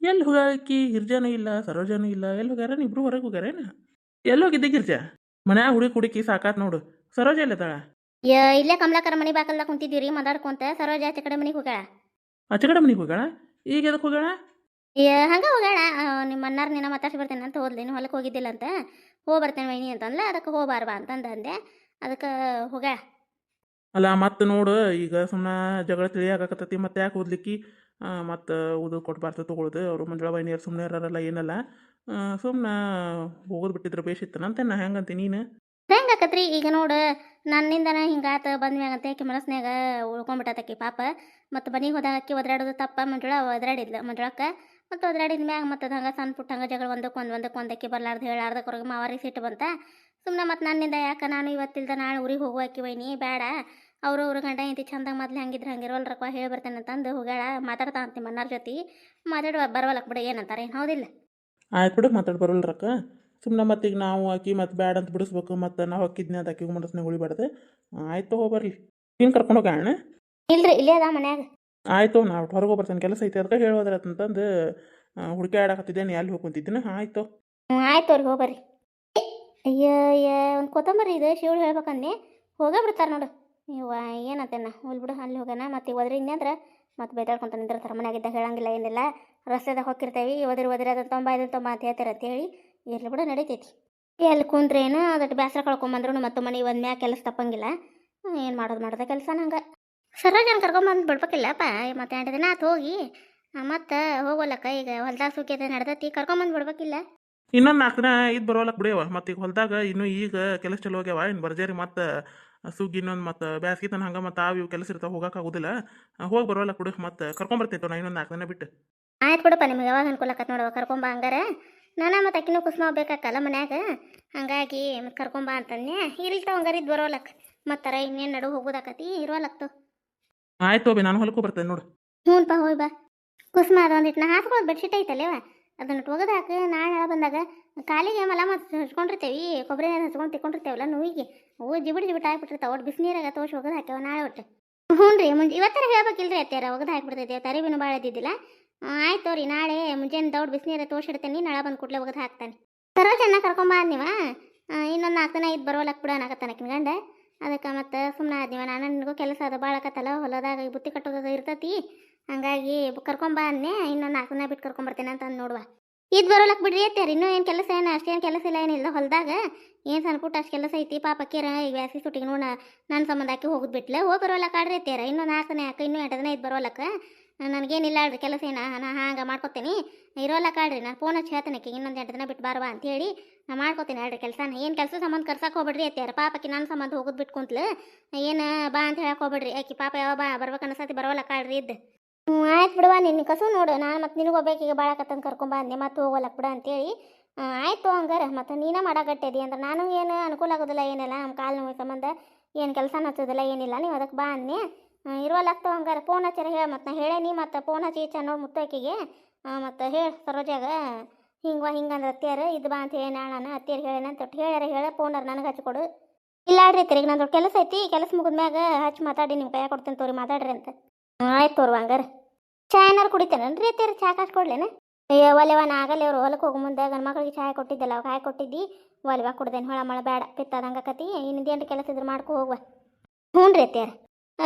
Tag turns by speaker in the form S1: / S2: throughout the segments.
S1: ಎಲ್ಲಿ ಹೋಗಾಕಿ ಗಿರ್ಜಾನೂ ಇಲ್ಲ ಸರೋಜನೂ ಇಲ್ಲ ಎಲ್ಲಿ ಹೋಗ್ಯಾರ ಇಬ್ರು ಹೊರಗೆ ಹೋಗ್ಯಾರೇನ ಎಲ್ಲಿ ಹೋಗಿದ್ದೆ ಗಿರ್ಜಾ ಮನ್ಯಾಗ ಹುಡುಗಿ ಹುಡುಕಿ ಸಾಕಾತ್ ನೋಡು ಸರೋಜ ಎಲ್ಲದಾಳ
S2: ಇಲ್ಲೇ ಕಮಲಾಕರ ಮನೆ ಬಾಕಲ್ದಾಗ ಕುಂತಿದ್ದೀರಿ ಮಾತಾಡ್ಕೊಂತ ಸರೋಜ ಆಚೆ ಕಡೆ ಮನೆಗೆ ಹೋಗ್ಯಾಳ.
S1: ಆಚೆ ಕಡೆ ಮನೆಗೆ ಹೋಗ್ಯಾಳ ಈಗ ಎದಕ್ಕೆ ಹೋಗ್ಯಾಳ
S2: ಹಂಗ ಹೋಗ್ಯಾಳ. ನಿಮ್ಮ ಅನ್ನಾರ ನಿನ್ನ ಮಾತಾಡ್ಸಿ ಬರ್ತೇನೆ ಅಂತ ಹೋದ್ಲಿ, ನೀನು ಹೊಲಕ್ಕೆ ಹೋಗಿದ್ದಿಲ್ಲ ಅಂತ. ಹೋಗಿ ಬರ್ತೇನೆ ವೈನಿ ಅಂತಂದ್ಲ, ಅದಕ್ಕೆ ಹೋಗ್ಬಾರ್ಬಾ ಅಂತಂದ ಅಂದೆ. ಅದಕ್ಕೆ ಹೋಗ್ಯಾಳ.
S1: ಅಲ್ಲ ಮತ್ತೆ ನೋಡು ಈಗ ಸುಮ್ಮನೆ ಜಗಳ ತಿಳಿಯಾಗತ್ತತಿ ಮತ್ತೆ ಯಾಕೆ ಓದ್ಲಿಕ್ಕಿ ಮತ್ತು ಓದೋದು ಕೊಟ್ಟು ಬರ್ತ ತೊಗೊಳ್ದು ಅವರು ಮಂಜುಳ ವೈನಿಯರು ಸುಮ್ಮನೆ ಇರೋರಲ್ಲ ಏನಲ್ಲ ಸುಮ್ಮನೆ ಹೋಗೋದು ಬಿಟ್ಟಿದ್ರೆ ಬೇಷಿತ್ತನಂತೆ ನಾ ಹೆಂಗಂತೆ ನೀನು
S2: ಹೆಂಗೆ ಆಕತ್ರಿ ಈಗ ನೋಡು, ನನ್ನಿಂದನ ಹಿಂಗಾತ ಬಂದ್ಮ್ಯಾಗಂತೆ ಆಕಿ ಮನಸ್ನ್ಯಾಗ ಉಳ್ಕೊಂಡ್ಬಿಟ್ಟತಕಿ ಪಾಪ. ಮತ್ತು ಮನೆಗೆ ಹೋದಾಗ ಅಕ್ಕಿ ಒದರಾಡೋದು ತಪ್ಪ, ಮಂಜುಳ ಒದರಾಡಿದ್ಲು ಮಂಜುಳಕ್ಕ. ಮತ್ತು ಒದರಾಡಿದ ಮ್ಯಾಗ ಮತ್ತು ಅದು ಹಂಗೆ ಸಣ್ಣ ಪುಟ್ಟ ಹಂಗೆ ಜಗಳ ಒಂದಕ್ಕೆ ಅಕ್ಕಿ ಬರ್ಲಾರ್ದು ಹೇಳಾರ್ದಕ್ಕೊರಗೆ ಮಾವಾರಿಗೆ ಸಿಟ್ಟು ಬಂತ. ಸುಮ್ಮನೆ ಮತ್ತು ನನ್ನಿಂದ ಯಾಕೆ ನಾನು ಇವತ್ತಿಲ್ದ ನಾಳೆ ಊರಿಗೆ ಹೋಗುವ ಅಕ್ಕಿ ವೈನಿ ಬೇಡ, ಅವ್ರ ಗಂಡ ಇಂತಿ ಚಂದಾಗ ಮೊದ್ಲು ಹಂಗಿದ್ರೆ ಹಂಗಿರೋಲ್ರಕ್ಕ ಹೇಳಿ ಬರ್ತೇನೆ ಅಂತಂದು ಹೋಗ್ಯಾಳ. ಮಾತಾಡ್ತಾ ಅಂತಿ ಮನ್ನಾರ ಜೊತೆ ಮಾತಾಡುವ ಬರವಲ್ಲಕ್ಕೆ ಬಿಡ ಏನಂತಾರೆ ಏನು ಹೌದಿಲ್ಲ.
S1: ಆಯ್ತು ಬಿಡು ಮಾತಾಡಿ ಬರೋಲ್ರಕ್ಕ ಸುಮ್ಮನೆ ಮತ್ತೀಗ ನಾವು ಆಕಿ ಮತ್ತು ಬ್ಯಾಡ ಅಂತ ಬಿಡಿಸ್ಬೇಕು ಮತ್ತು ನಾವು ಹಾಕಿದ್ನಿ ಅದು ಆಕಿಗೆ ಮನಸ್ನಾಗ ಉಳಿಬಾರ್ದು ಆಯ್ತು ಹೋಗಿ ಬರ್ಲಿ ನೀನು ಕರ್ಕೊಂಡು ಹೋಗೋಣ
S2: ಇಲ್ರಿ ಇಲ್ಲೇ ಅದ ಮನ್ಯಾಗ.
S1: ಆಯಿತು ನಾವು ಹೊರಗೆ ಹೋಗ್ಬರ್ತೇನೆ ಕೆಲಸ ಐತೆ ಅದಕ್ಕೆ ಹೇಳೋದ್ರತ್ತಂತಂದು ಹುಡುಕಿ ಆಡಾಕತ್ತಿದ್ದೇನೆ ಎಲ್ಲಿ ಹೋಗ್ಕೊಂತಿದ್ದೀನಿ ಆಯಿತು
S2: ಆಯ್ತು ಅವ್ರಿಗೆ ಹೋಗ್ಬರ್ರಿ. ಅಯ್ಯ ಅಯ್ಯ ಒಂದು ಕೊತ್ತಂಬರಿ ಇದು ಶಿವಳು ಹೇಳ್ಬೇಕಂದೆ ಹೋಗೇ ಬಿಡ್ತಾರೆ ನೋಡು. ಇವ ಏನಂತೇನ ಹೋಲ್ ಬಿಡು ಅಲ್ಲಿ ಹೋಗೋಣ. ಮತ್ತು ಒದ್ರಿಂದ ಅಂದ್ರೆ ಮತ್ತೆ ಬೇದಾಡ್ಕೊಂತ ನಿಂದಿರ್ತಾರೆ ಮನೆಯಾಗಿದ್ದಾಗ ಹೇಳಂಗಿಲ್ಲ ಏನಿಲ್ಲ. ರಸ್ತೆದಾಗ ಹೋಗಿರ್ತೇವೆ ಒದಿರಿ ಅದನ್ನು ತೊಂಬ ಅಂತ ಹೇಳ್ತಾರೆ ಅಂತೇಳಿ ಇರ್ಲಿ ಬಿಡು ನಡೀತೈತಿ. ಎಲ್ಲಿ ಕುಂದ್ರೇನು ಅದಟ್ಟು ಬೇಸರ ಕಳ್ಕೊಂಬಂದ್ರು ಮತ್ತು ಮನೆ ಒಂದು ಮ್ಯಾಗ ಕೆಲಸ ತಪ್ಪಂಗಿಲ್ಲ. ಏನು ಮಾಡೋದು ಕೆಲಸ ನಂಗೆ ಸರೋಜನ ಕರ್ಕೊಂಬಂದು ಬಿಡ್ಬೇಕಿಲ್ಲಪ್ಪ. ಮತ್ತೆ 2 ದಿನ ಆತು ಹೋಗಿ ಮತ್ತು ಹೋಗೋಲ್ಲಕ್ಕ. ಈಗ ಹೊಲ್ದಾಗ ಸುಖಿಯದ ನಡೆದತಿ ಕರ್ಕೊಂಬಂದು ಬಿಡ್ಬೇಕಿಲ್ಲ.
S1: ಇನ್ನೊಂದು 4 ದಿನ ಇದು ಬರೋಲಕ್ಕೆ ಬಿಡಿಯವ ಮತ್ತು ಈಗ ಹೊಲ್ದಾಗ ಇನ್ನೂ ಈಗ ಕೆಲಸ ಚಲೋ ಹೋಗ್ಯಾವ ಇನ್ನು ಬರ್ಜೇರಿ ಮತ್ತು ಸುಗ್ಗಿ ಇನ್ನೊಂದು ಮತ್ತು ಬ್ಯಾಸ್ಗಿ ತನ ಹಂಗೆ ಮತ್ತು ಇವು ಕೆಲಸ ಇರ್ತಾವೆ ಹೋಗೋಕ್ಕಾಗೋದಿಲ್ಲ ಹೋಗಿ ಬರೋಲಕ್ಕೆ ಬಿಡು ಮತ್ತು ಕರ್ಕೊಂಬರ್ತೈತೆ ನಾ ಇನ್ನೊಂದು 4 ದಿನ ಬಿಟ್ಟು
S2: ಆಯ್ತು ಬಿಡಪ್ಪ, ನಿಮ್ಗೆ ಯಾವಾಗ ಅನ್ಕೊಳಕತ್ ನೋಡವ ಕರ್ಕೊಂಬ ಹಂಗಾರ. ನಾನು ಮತ್ತು ಅಕ್ಕಿನೂ ಕುಸ್ಮ ಬೇಕಾಕಲ್ಲ ಮನ್ಯಾಗ, ಹಂಗಾಗಿ ಮತ್ತು ಕರ್ಕೊಂಬ ಅಂತಂದೆ. ಇರಿಲ್ತ ಹಂಗಾರ ಇದು ಬರೋಲಕ್ಕೆ ಮತ್ತರ ಇನ್ನೇನು ನಡು ಹೋಗೋದಾಕತಿ ಇರೋಲಕ್ತು.
S1: ಆಯ್ತು ಬಿ ನಾನು ಹೊಲಕ್ಕೂ ಬರ್ತೇನೆ ನೋಡು
S2: ಹ್ಞೂನ್ಪ ಹೋಯ್ ಬಾ. ಕುಸ್ಮ ಅದೊಂದಿಟ್ಟು ನಾ ಹಾಸ್ಕೊಳ್ಳೋದು ಬೆಡ್ಶೀಟ್ ಐತಲ್ಲೇವ ಅದನ್ನು ಒಗದು ಹಾಕಿ ನಾಳೆ ನಾಳೆ ಬಂದಾಗ ಕಾಲಿಗೆ ಮಲ ಮತ್ತು ಹಚ್ಕೊಂಡಿರ್ತೇವೆ ಕೊಬ್ಬರಿ ನೀರು ಹಚ್ಕೊಂಡು ತಿಕ್ಕೊಂಡಿರ್ತೇವಲ್ಲ ನೋವಿಗೆ ಅವು ಜಿಬಿಟ್ಟು ಹಾಕ್ಬಿಟ್ಟಿರ್ತಾವೆ ಒಟ್ಟು ಬಿಸಿನೀರಾಗ ತೋರ್ಸಿ ಒಗದು ಹಾಕ್ಯಾವ ನಾಳೆ ಒಟ್ಟು. ಹ್ಞೂ ರೀ ಇವತ್ತರ ಹೇಳ್ಬೇಕಿಲ್ರಿ ಅತ್ಯಾರ ಒಗದು ಹಾಕ್ಬಿಡ್ತೈತೆ ತರಿವಿನೂ ಭಾಳ ಇದ್ದಿದ್ದಿಲ್ಲ. ಆಯ್ತು ರೀ ನಾಳೆ ಮುಂಜಾನೆ ದೌಡ್ ಬಿಸಿನೀರ ತೋರ್ಸಿಡ್ತೇನೆ ನಾಳೆ ಬಂದು ಕೂಡಲೇ ಒಗದು ಹಾಕ್ತಾನೆ. ಸರೋಜನ್ನ ಕರ್ಕೊಂಬ ನೀವ ಇನ್ನೊಂದು 4 ದಿನ ಇದು ಬರೋಲಕ್ಕೆ ಬಿಡ ಅನ್ನಕತ್ತಾನಕಿನ ಗಂಡ. ಅದಕ್ಕೆ ಮತ್ತು ಸುಮ್ಮನೆ ಆದ್ನಿವ ನಾನು ನಿನಗೂ ಕೆಲಸ ಅದು ಭಾಳ ಆಕತ್ತಲ್ಲ ಹೊಲದಾಗ ಬುತ್ತಿ ಕಟ್ಟೋದು ಇರ್ತೈತಿ, ಹಂಗಾಗಿ ಕರ್ಕೊಂಬ ಅನ್ನೆ ಇನ್ನೊಂದು 4 ದಿನ ಬಿಟ್ಟು ಕರ್ಕೊಂಬರ್ತೇನೆ ಅಂತ ಅಂದು ನೋಡುವ. ಇದು ಬರೋಲಕ್ಕೆ ಬಿಡ್ರಿ ಅತ್ಯಾರ ಇನ್ನೂ ಏನು ಕೆಲಸ ಏನು ಅಷ್ಟೇನು ಕೆಲಸ ಇಲ್ಲ ಏನಿಲ್ಲ ಹೊಲದಾಗ ಏನು ಸಣ್ಣ ಪುಟ್ಟ ಅಷ್ಟು ಕೆಲಸ ಐತಿ. ಪಾಪಕ್ಕಿರ ಈಗ ಬ್ಯಾಸಿ ಸುಟ್ಟಿಗೆ ನೋಡ ನನ್ನ ಸಂಬಂಧ ಹಾಕಿ ಹೋಗೋದು ಬಿಟ್ಲೆ ಹೋಗಿ ಬರೋಲಕ್ಕೆ ಆಡ್ರಿ ಅತ್ಯಾರ ಇನ್ನೂ 4 ದಿನ ಯಾಕೆ ಇನ್ನೂ 8 ದಿನ ಇದು ಬರೋಲಕ್ಕೆ ನನಗೇನಿಲ್ಲ ಆಡ್ರಿ ಕೆಲಸ ಏನ ನಾ ಹಂಗೆ ಮಾಡ್ಕೊತೀನಿ ಇರೋಲಕ್ಕೆ ಆಡ್ರಿ. ನಾನು ಫೋನ್ ಹಚ್ಚಿ ಹೇಳ್ತೇನೆ ಆಕಿಗೆ ಇನ್ನೊಂದು 8 ದಿನ ಬಿಟ್ಟು ಬಾರವಾ ಅಂತೇಳಿ ನಾ ಮಾಡ್ಕೊತೀನಿ ಆಡ್ರಿ ಕೆಲಸನ. ಏನು ಕೆಲಸ ಸಂಬಂಧ ಕರ್ಸಕ್ಕೆ ಹೋಗ್ಬೇಡ್ರಿ ಅತ್ಯಾರ ಪಾಪಕ್ಕೆ ನನ್ನ ಸಂಬಂಧ ಹೋಗೋದು ಬಿಟ್ಟು ಕುಂತ್ಲು ಏನು ಬಾ ಅಂತ ಹೇಳಕ್ಕೆ ಹೋಗ್ಬೇಡ್ರಿ. ಆಕಿ ಪಾಪ ಯಾವ ಬರ್ಬೇಕು ಅನ್ಸತಿ ಬರೋಲಕ್ಕೆ ಆಡ್ರಿ ಇದ್ದು. ಆಯ್ತು ಬಿಡುವ ನಿನ್ನ ಕಸು ನೋಡು ನಾನು ಮತ್ತು ನಿನಗೆ ಒಬ್ಬಾಕಿಗೆ ಭಾಳ ಕತ್ತಂದು ಕರ್ಕೊಂಬ ಅಂದೆ ಮತ್ತು ಹೋಗೋಲಕ್ಕೆ ಬಿಡ ಅಂತೇಳಿ ಆಯಿತು ಹಂಗಾರ. ಮತ್ತು ನೀನೇ ಮಾಡಾಕಟ್ಟಿದಿ ಅಂದ್ರೆ ನಾನು ಏನು ಅನುಕೂಲ ಆಗೋದಿಲ್ಲ ಏನಿಲ್ಲ ನಮ್ಮ ಕಾಲು ನೋವು ಸಂಬಂಧ ಏನು ಕೆಲಸ ಹಚ್ಚೋದಿಲ್ಲ ಏನಿಲ್ಲ ನೀವು ಅದಕ್ಕೆ ಬಾ ಅನ್ನಿ ಇರೋಲಾಗ್ತಾವ ಹಂಗಾರ. ಫೋನ್ ಹಚ್ಚಾರ ಹೇಳಿ ಮತ್ತು ನಾ ಹೇಳೇನಿ ಮತ್ತು ಫೋನ್ ಹಚ್ಚಿ ನೋಡಿ ಮುತ್ತಾಕಿಗೆ ಮತ್ತು ಹೇಳಿ ಸರೋಜಾಗ ಹಿಂಗೆ ಅಂದ್ರೆ ಅತ್ಯಾರ ಇದು ಬಾ ಅಂತ ಹೇಳಿ ನಾಳೆ ಅತ್ಯಾರ ಹೇಳೇನ ಅಂತ ಹೇಳ್ಯಾರ ಫೋನರ್ ನನಗೆ ಹಚ್ಕೊಡು. ಇಲ್ಲ ಆಡ್ರಿ ತಿರುಗಿ ನಂದು ಕೆಲಸ ಐತಿ ಕೆಲಸ ಮುಗಿದ್ಮ್ಯಾಗ ಹಚ್ಚಿ ಮಾತಾಡಿ ನಿಮ್ಮ ಕೈಯಾಗ ಕೊಡ್ತೀನಿ ತೋರಿ ಮಾತಾಡ್ರಿ ಅಂತ. ಆಯ್ತು ತೋರ್ವ ಹಂಗಾರ. ಚಾ ಏನಾರು ಕುಡಿತೇನನ್ರಿ ಅತ್ಯಾರ ಚಾ ಕಾಸು ಕೊಡ್ಲೇನ? ಅಯ್ಯೋ ಒಲೆವ ನಾ ಆಗಲ್ಲ ಅವ್ರು ಹೊಲಕ್ಕೆ ಹೋಗೋ ಮುಂದೆ ಗಂಡು ಮಕ್ಳಿಗೆ ಚಾಯ್ ಕೊಟ್ಟಿದ್ದಲ್ಲ ಅವಾಗ ಹಾಕಿ ಕೊಟ್ಟಿದ್ದಿ ಒಲೆವ ಕುಡ್ದೇನು ಹೊಳ ಮಳ ಬೇಡ ಪಿತ್ತದಂಗೆ ಆಕತಿ ಇನ್ನೇನು ಕೆಲಸ ಇದ್ರೆ ಮಾಡ್ಕೊ ಹೋಗುವ. ಹ್ಞೂ ರೀ ಅತ್ಯಾರ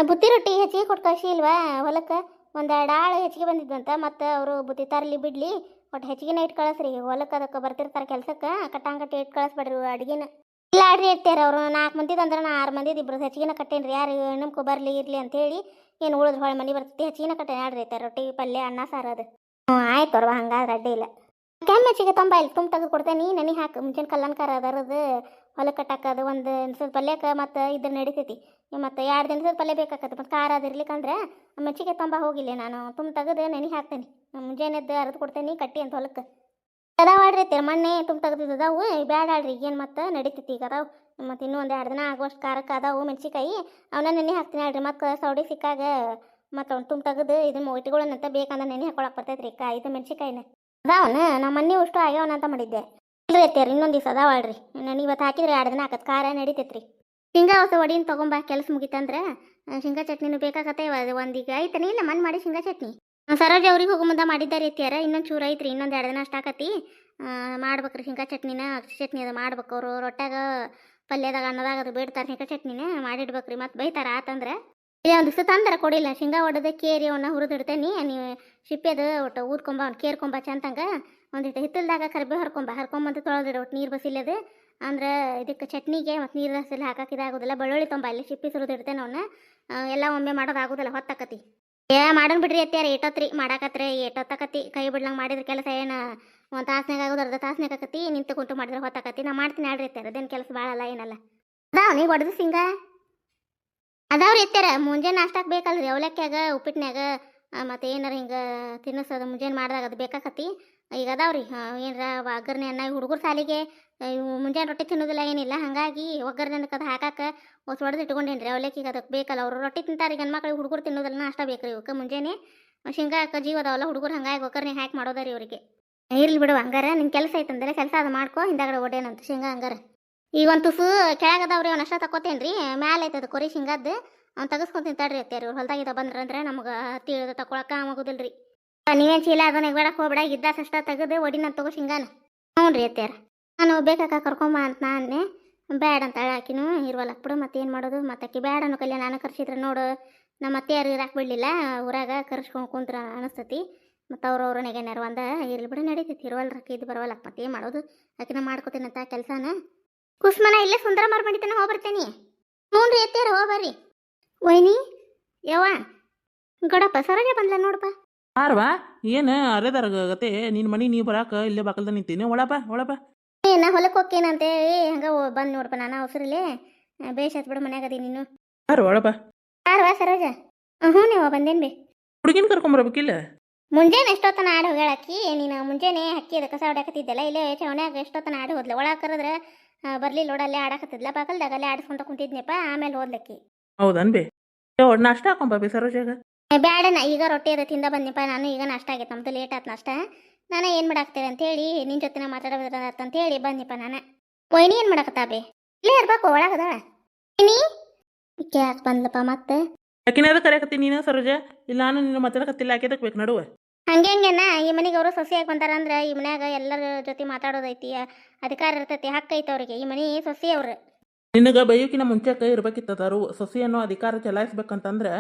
S2: ಬುತ್ತಿ ರೊಟ್ಟಿ ಹೆಚ್ಚಿಗೆ ಕೊಟ್ಟು ಕಳಿಸಿ ಇಲ್ವಾ ಹೊಲಕ್ಕೆ ಒಂದು 2 ಆಳು ಹೆಚ್ಚಿಗೆ ಬಂದಿದ್ದಂತ ಮತ್ತು ಅವರು ಬುತ್ತಿ ತರಲಿ ಬಿಡ್ಲಿ ಒಟ್ಟು ಹೆಚ್ಚಿಗೆನೇ ಇಟ್ಟು ಕಳಿಸ್ರಿ ಹೊಲಕ್ಕೆ ಅದಕ್ಕೆ ಬರ್ತಿರ್ತಾರೆ ಕೆಲಸಕ್ಕೆ ಕಟ್ಟಂಗಟ್ಟಿ ಇಟ್ಟು ಕಳಿಸ್ಬೇಡ್ರಿ ಅಡುಗೆನ. ಇಲ್ಲ ಆಡ್ರಿ ಇರ್ತಾರ ಅವರು 4 ಮಂದಿದು ಅಂದ್ರೆ ನಾ 6 ಮಂದಿದು ಇಬ್ಬರು ಹೆಚ್ಚಿಗೆನ ಕಟ್ಟೇನ್ರಿ ಯಾರು ನಮ್ಕೊ ಬರಲಿ ಇರಲಿ ಅಂತೇಳಿ ಏನು ಉಳಿದ್ರೆ ಹೊಳೆ ಮನೆ ಬರ್ತೈತಿ ಹೆಚ್ಚಿಗೆನ ಕಟ್ಟೇನೆ ಆಡ್ರಿ ಐತೆ ರೊಟ್ಟಿ ಪಲ್ಯ ಅನ್ನ ಸಾರು ಅದು. ಆಯ್ತು ಅವ್ರವ ಹಂಗಾದ್ರೆ ಅಡ್ಡಿ ಇಲ್ಲ. ಕೆಮ್ಮೆ ಹೆಚ್ಚಿಗೆ ತುಂಬ ಇಲ್ಲಿ ತೆಗೆದು ಕೊಡ್ತೇನೆ ನೆನೆ ಹಾಕಿ ಮುಂಚಿನ ಕಲ್ಲನ್ಕಾರ ಅದರದು ಹೊಲಕ್ಕೆ ಕಟ್ಟಾಕದು ಒಂದು ದಿನಸದ ಪಲ್ಯಕ್ಕೆ ಮತ್ತು ಇದ್ರ ನಡಿತೈತಿ ಮತ್ತು 2 ದಿನಸದ ಪಲ್ಯ ಬೇಕಾಕತ್ತೆ ಮತ್ತು ಖಾರ ಅದು ಇರ್ಲಿಕ್ಕಂದ್ರೆ ಮೆಚ್ಚಿಗೆ ತುಂಬ ಹೋಗಿಲ್ಲ ನಾನು ತೆಗೆದು ನೆನೆ ಹಾಕ್ತೇನೆ ಮುಂಜಾನೆದ್ದು ಅರ್ದು ಕೊಡ್ತೇನೆ ಕಟ್ಟಿ ಅಂತ ಹೊಲಕ್ಕೆ ಅದಾವಾಡ್ರಿ ಐತೆ ಮೊನ್ನೆ ತೆಗೆದಿದ್ದು ಅದಾವು ಬ್ಯಾಡ ಆಡ್ರಿ ಏನು ಮತ್ತು ನಡಿತೈತಿ ಈಗ ಅದಾವು ಮತ್ತು ಇನ್ನೂ ಒಂದು 2 ದಿನ ಆಗುವಷ್ಟು ಖಾರಕ್ಕೆ ಅದಾವು ಮೆಣ್ಸಿಕಾಯಿ ಅವನ್ನ ನೆನೆ ಹಾಕ್ತೀನಿ ಆಡ್ರಿ ಮತ್ತು ಸೌಡಿ ಸಿಕ್ಕಾಗ ಮತ್ತು ಅವ್ನು ತೆಗೆದು ಇದನ್ನು ಇಟ್ಕೊಳ್ಳೋಣಂತ ಬೇಕಂದ್ರೆ ನೆನೆ ಹಾಕೊಳಕ್ಕೆ ಬರ್ತೈತೆ ರೀ ಇದು ಮೆಣ್ಸಿಕಾಯಿನ ಅದಾವನ ನಮ್ಮ ಮನೆ ಅಷ್ಟು ಆಗ್ಯಾವನ ಅಂತ ಮಾಡಿದ್ದೆ. ಇಲ್ರಿ ಐತೆ ಇನ್ನೊಂದು ದಿವಸ ಅದಾವಳ್ರಿ ನಾನು ಇವತ್ತು ಹಾಕಿದ್ರೆ 2 ದಿನ ಹಾಕತ್ ಖಾರ ನಡಿತೈತೆ ರೀ. ಶೇಂಗಾ ಹೊಸ ಒಡಿನ ತೊಗೊಂಬ ಕೆಲಸ ಮುಗಿತಂದ್ರೆ ಶೇಂಗಾ ಚಟ್ನಿನೂ ಬೇಕಾಗತ್ತೆ ಒಂದೀಗ ಐತನೇ ಇಲ್ಲ ಮಣ್ಣು ಮಾಡಿ ಶೇಂಗಾ ಚಟ್ನಿ ಸರೋಜ ಅವ್ರಿಗೆ ಹೋಗೋ ಮುಂದೆ ಮಾಡಿದ್ದಾರೆ ಅತ್ತಿಯಾರ ಇನ್ನೊಂದು ಚೂರು ಐತ್ರಿ ಇನ್ನೊಂದು 2 ದಿನ ಅಷ್ಟಾಕತಿ ಮಾಡ್ಬೇಕ್ರಿ ಶೇಂಗಾ ಚಟ್ನಿನ ಅಕ್ಕಿ ಚಟ್ನಿ ಅದು ಮಾಡ್ಬೇಕು ಅವರು ರೊಟ್ಯಾಗ ಪಲ್ಯದಾಗ ಅನ್ನದಾಗ ಅದು ಬೇಡ್ತಾರೆ ಶೇಂಗಾ ಚಟ್ನಿನ ಮಾಡಿಡ್ಬೇಕ್ರಿ ಮತ್ತು ಬೈತಾರ ಆತಂದ್ರೆ ಇಲ್ಲ ಒಂದು ದಿವಸ ತಂದ್ರೆ ಕೊಡಿಲ್ಲ ಶೇಂಗಾ ಹೊಡೆದ ಕೇರಿ ಅವನ್ನ ಹುರಿದಿಡ್ತೇನೆ ನೀವು ಸಿಪ್ಪೆದು ಒಟ್ಟು ಊದ್ಕೊಂಬ ಅವ್ನು ಕೇರ್ಕೊಂಬ ಚಂತಂಗ ಒಂದಿಟ್ಟು ಹಿತ್ತಲ್ದಾಗ ಕರ್ಬೇ ಹರ್ಕೊಂಬಂತ ತೊಳೆದಿಡ ಒಟ್ಟು ನೀರು ಬಸಿಲ್ಲದು ಅಂದ್ರೆ ಇದಕ್ಕೆ ಚಟ್ನಿಗೆ ಮತ್ತು ನೀರು ಹಸಿಲ್ಲ ಹಾಕಕ್ಕೆ ಇದಾಗೋದಿಲ್ಲ ಬೆಳ್ಳುಳ್ಳಿ ತೊಂಬ ಅಲ್ಲಿ ಸಿಪ್ಪೆ ಸುರಿದಿಡ್ತೇನೆ ಅವನ್ನ ಎಲ್ಲ ಒಮ್ಮೆ ಮಾಡೋದಾಗೋದಿಲ್ಲ ಹೊತ್ತಾಕತಿ ಮಾಡನ್ ಬಿಡ್ರಿ ಅತ್ಯಾರ ಏಟೋತ್ರಿ ಮಾಡಾಕತ್ರಿ ಏಟೊತ್ತಾಕತಿ ಕೈ ಬಿಡ್ಲಂಗೆ ಮಾಡಿದ್ರೆ ಕೆಲಸ ಏನು ಒಂದು ತಾಸ್ನಾಗ ಆಗೋದು ಅರ್ಧ ತಾಸ್ನಾಗ ಆಕತಿ ನಿಂತು ಕುಂತು ಮಾಡಿದ್ರೆ ಹೊತ್ತಾಕತಿ ನಾ ಮಾಡ್ತೀನಿ ಹೇಳ್ರಿ ಅತ್ಯಾರ ಅದೇನು ಕೆಲಸ ಭಾಳ ಅಲ್ಲ ಏನಲ್ಲ ಅದಾವ ನೀವು ಹೊಡೆದು ಸಿಂಗ ಅದಾವ್ರಿ ಎತ್ತಾರ ಮುಂಜಾನೆ ನಾಷ್ಟಾಕ್ ಬೇಕಲ್ರಿ ಅವಲಕ್ಕ್ಯಾಗ ಉಪ್ಪಿಟ್ನ್ಯಾಗ ಮತ್ತು ಏನಾರ ಹಿಂಗೆ ತಿನ್ನಿಸೋದು ಮುಂಜಾನೆ ಮಾಡಿದಾಗ ಅದು ಬೇಕಾಕತಿ ಈಗ ಅದಾವ್ರಿ ಏನಾರ ಒಗ್ಗರಣೆ ಅನ್ನ ಹುಡುಗರು ಸಾಲಿಗೆ ಮುಂಜಾನೆ ರೊಟ್ಟಿ ತಿನ್ನೋದಿಲ್ಲ ಏನಿಲ್ಲ ಹಾಗಾಗಿ ಒಗ್ಗರಣೆ ಅದು ಹಾಕಕ್ಕೆ ಹೊಸ ಹೊಡೆದು ಇಟ್ಕೊಂಡೇನ್ರಿ ಅವಲಕ್ಕಿಗೆ ಅದಕ್ಕೆ ಬೇಕಲ್ಲ ಅವರು ರೊಟ್ಟಿ ತಿಂತಾರೆ ಗಂಡು ಮಕ್ಳಿಗೆ ಹುಡುಗರು ತಿನ್ನೋದಲ್ಲ ನಾಷ್ಟ ಬೇಕ್ರಿ ಇವಕ್ಕೆ ಮುಂಜಾನೆ ಶೇಂಗಾಕ ಜೀವ ಅದಾವಲ್ಲ ಹುಡುಗರು ಹಂಗಾಗಿ ಒಗ್ಗರಣೆ ಹಾಕಿ ಮಾಡೋದಾರಿ ಅವರಿಗೆ ಇರ್ಲಿ ಬಿಡು ಹಂಗಾರ ನಿನ್ನ ಕೆಲಸ ಐತಂದ್ರೆ ಕೆಲಸ ಅದು ಮಾಡ್ಕೊ ಹಿಂದಾಗಡೆ ಒಡೇನಂತ ಶೇಂಗಾ ಹಂಗಾರ ಈಗ ಒಂದು ತುಸು ಕೆಳಗದವ್ರಿ ಅವ್ನು ಅಷ್ಟ ತಕೋತೇನೆ ರೀ ಮ್ಯಾಲೆ ಐತದ ಕೊರಿ ಶೇಂಗಾದ್ದು ಅವ್ನು ತೆಗೆಸ್ಕೊಂತೀನಿ ತಡ್ರಿ ಅತ್ಯಾರಿ ಅವ್ರು ಹೊಲ್ದಾಗಿದ್ದ ಬಂದ್ರಂದ್ರೆ ನಮ್ಗೆ ತಿಳಿದು ತಕೊಳಕ್ಕೆ ಆಗೋದಿಲ್ಲ ರೀ ನೀವೇನು ಚೀಲ ಅದನ್ನ ಬೇಡಕ್ಕೆ ಹೋಗ್ಬೇಡ ಇದ್ದಾಸ ಅಷ್ಟ ತೆಗೆದು ಒಡಿನ ತಗೋ ಶೇಂಗಾನ ಹ್ಞೂ ರೀ ಅತ್ಯಾರ ನಾನು ಬೇಕಾಕ ಕರ್ಕೊಂಬ ಅಂತ ನಾನೇ ಬ್ಯಾಡ ಅಂತ ಹಾಕಿನೂ ಇರುವಲ್ಲಕ್ಕೆ ಬಿಡು ಮತ್ತೇನು ಮಾಡೋದು ಮತ್ತಕ್ಕೆ ಬ್ಯಾಡ ಅನ್ನೋ ಕಲ್ಯಾಣ ನಾನು ಕರ್ಸಿದ್ರೆ ನೋಡು ನಮ್ಮ ಅತ್ತೆಯಾರು ಇರಾಕ್ ಬಿಡಲಿಲ್ಲ ಊರಾಗ ಕರ್ಸ್ಕೊಂಡು ಕುಂತ್ರ ಅನಿಸ್ತತಿ ಮತ್ತು ಅವ್ರವ್ರ ನೆಗೆನಾರು ಒಂದ ಇರ್ಲಿ ಬಿಡು ನಡೀತೈತಿ ಇರುವಲ್ರಕ್ಕೆ ಇದು ಬರವಲ್ಲಕ್ಕೆ ಮತ್ತೆ ಏನು ಮಾಡೋದು ಆಕಿನ ಮಾಡ್ಕೋತೀನಂತ ಕೆಲಸನ ಕುಸ್ಮನ ಇಲ್ಲೇ ಸುಂದರ ಮಾಡಿತಾನೆ ಹೋಗ್ಬರ್ತೇನೆ ಹ್ಞೂ ರೀ ಅತ್ತೆಯಾರ ಹೋಗ್ಬರ್ರಿ ವೈನಿ ಯವ್ವ ಗಡಪ್ಪ ಸರೋಜ ಬಂದ್ಲ ನೋಡಪ್ಪ
S1: ಆರ್ವಾ ಏನು ಅರೆದಾರ ಗತೆ ನಿನ್ನ ಮನೆ ನೀವು ಬರಾಕ ಇಲ್ಲೇ ಬಾಕಲ್ದ ನಿಂತೀನಿ ಒಳಪ
S2: ನಾ ಹೊಲಕ್ಕೆ ಹೋಗ್ತೇನಂತೆ ಹಂಗೆ ಬಂದು ನೋಡಪ್ಪ ನಾನು ಅವಸರಲ್ಲೇ ಬೇಷ್ ಆತ್ ಬಿಡು ಮನ್ಯಾಗ ಅದಿ ನೀನು
S1: ಒಳಪ
S2: ಯಾರವಾ ಸರೋಜ ಹ್ಞೂ ನೀವು ಬಂದೇನು ಬೇ
S1: ಹುಡುಗಿನ ಕರ್ಕೊಂಬರ್ಬೇಕಿಲ್ಲ
S2: ಮುಂಜಾನೆ ಎಷ್ಟೊತ್ತನ ಆಡಿ ಹೋಗ್ಯಾಳಕ್ಕಿ ನೀನು ಮುಂಜಾನೆ ಹಕ್ಕಿ ಅದು ಕಸ ಹೊಡ್ಯಾಕತ್ತಿದ್ದಲ್ಲ ಇಲ್ಲೇ ಚವನ್ಯಾಗ ಎಷ್ಟೊತ್ತನ ಆಡಿ ಹೋದ್ಲ ಒಳಗೆ ಕರೆದ್ರೆ ಬರ್ಲಿ ನೋಡಲ್ಲೇ ಆಡಾಕತ್ತಿದ್ಲ ಬಾಕಲ್ದಾಗ ಅಲ್ಲೇ ಆಡಿಸ್ಕೊಂತ ಕುಂತಿದ್ನಪ್ಪ ಆಮೇಲೆ ಹೋದ್ಲಕ್ಕಿ
S1: ಹೌದನ್ ಬೇ ನಾಷ್ಟ ಹಾಕೊಂಬ ಸರೋಜಾಗ
S2: ಬ್ಯಾಡನ ಈಗ ರೊಟ್ಟಿ ಅದು ತಿಂದ ಬಂದಪ್ಪ ನಾನು ಈಗ ನಾಷ್ಟ ಆಗೈತೆ ನಮ್ದು ಲೇಟ್ ಆಯ್ತು ನಾಷ್ಟ ನಾನು ಏನು ಮಾಡಾಕ್ತೇವೆ ಅಂತೇಳಿ ನಿನ್ನ ಜೊತೆ ಮಾತಾಡೋದಂತೇಳಿ ಬಂದಪ್ಪ ನಾನು ವೈನಿ ಏನು ಮಾಡಾಕತ್ತಾ ಬೇ ಇಲ್ಲೇ ಇರ್ಬೇಕು ಒಳಗದಾಳ ವೈನಿ ಯಾಕೆ ಬಂದ್ಲಪ್ಪ ಮತ್ತೆ
S1: ಯಾಕಿನಾದ ಕರೆಯಕತ್ತೀನಿ ನೀನು ಸರೋಜ ಇಲ್ಲ ನಾನು ನಿನ್ನ ಮಾತಾಡಕತ್ತಿಲ್ಲ ಯಾಕೆದಕ್ಕೆ ಬೇಕು ನಡುವೆ
S2: ಹಂಗೆಂಗೆನ ಈ ಮನೆಗೆ ಅವರು ಸೊಸೆಯಾಗಿ ಬಂದಾರ ಅಂದ್ರೆ ಈ ಮನ್ಯಾಗ ಎಲ್ಲರ ಜೊತೆ ಮಾತಾಡೋದೈತಿ ಅಧಿಕಾರ ಇರ್ತೈತಿ ಹಕ್ಕ ಐತೆ ಅವ್ರಿಗೆ ಈ ಮನೆ ಸೊಸೆ ಅವ್ರು
S1: ನಿನಗೆ ಬೈಯೋಕಿನ ಮುಂಚೆಕ್ಕೆ ಇರ್ಬೇಕಿತ್ತದಾರು ಸೊಸೆ ಅನ್ನೋ ಅಧಿಕಾರ ಚಲಾಯಿಸ್ಬೇಕಂತಂದ್ರೆ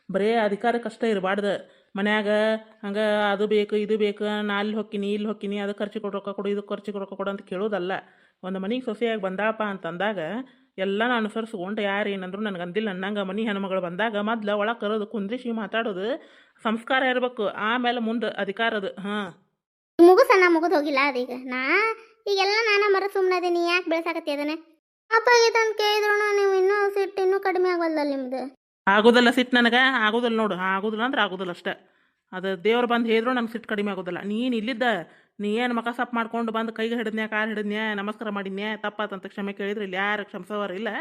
S1: ಬರೇ ಅಧಿಕಾರಕ್ಕಷ್ಟೇ ಇರಬಾರ್ದು ಮನ್ಯಾಗ ಹಂಗೆ ಅದು ಬೇಕು ಇದು ಬೇಕು ನಾ ಅಲ್ಲಿ ಹೊಕ್ಕಿನಿ ಅದು ಖರ್ಚು ಕೊಡು ರೊಕ್ಕ ಕೊಡು ಇದು ಖರ್ಚು ರೊಕ್ಕ ಕೊಡು ಅಂತ ಕೇಳೋದಲ್ಲ ಒಂದು ಮನೆಗೆ ಸೊಸೆಯಾಗಿ ಬಂದಾಳಪ್ಪ ಅಂತಂದಾಗ ಎಲ್ಲನ ಅನುಸರಿಸ್ಕೊಂಡು ಯಾರು ಏನಂದ್ರು ನನಗೆ ಅಂದಿಲ್ಲ ಅನ್ನಂಗೆ ಮನೆ ಹೆಣ್ಮಗಳು ಬಂದಾಗ ಮೊದ್ಲು ಒಳಗೆ ಕರೋದು ಕುಂದ್ರಿಸಿ ಮಾತಾಡೋದು ಸಂಸ್ಕಾರ ಇರಬೇಕು ಆಮೇಲೆ ಮುಂದೆ ಅಧಿಕಾರದು ಹಾಂ
S2: ಮುಗಿಸಣ್ಣ ಮುಗಿದು ಹೋಗಿಲ್ಲ ಅದೀಗ ಈಗೆಲ್ಲ ನಾನ ಮರ ಸುಮ್ಮನೆ ನೀ ಯಾಕೆ ಬೆಳೆಸಾಕತ್ತಿ ಅದನ್ನೇ ಅಪ್ಪಾಗಿದ್ದಂತ ಕೇಳಿದ್ರು ನೀವು ಇನ್ನೂ ಸಿಟ್ಟು ಇನ್ನೂ ಕಡಿಮೆ ಆಗಲ್ಲ ನಿಮ್ದು
S1: ಆಗೋದಿಲ್ಲ ಸಿಟ್ಟು ನನಗೆ ಆಗೋದಿಲ್ಲ ನೋಡು ಆಗೋದಿಲ್ಲ ಅಂದ್ರೆ ಆಗೋದಿಲ್ಲ ಅಷ್ಟೇ ಅದು ದೇವ್ರು ಬಂದು ಹೇಳಿದ್ರು ನನಗೆ ಸಿಟ್ಟು ಕಡಿಮೆ ಆಗೋದಿಲ್ಲ ನೀನು ಇಲ್ಲಿದ್ದ ನೀ ಏನು ಮಕ ಸಪ್ ಮಾಡ್ಕೊಂಡು ಬಂದು ಕೈಗೆ ಹಿಡಿದ್ನ್ಯಾ ಕಾಲು ಹಿಡಿದ್ನ್ಯಾ ನಮಸ್ಕಾರ ಮಾಡಿದ್ನ್ಯಾ ತಪ್ಪಾತಂತ ಕ್ಷಮೆ ಕೇಳಿದ್ರೆ ಇಲ್ಲಿ ಯಾರು ಕ್ಷಮಿಸೋರು ಇಲ್ಲ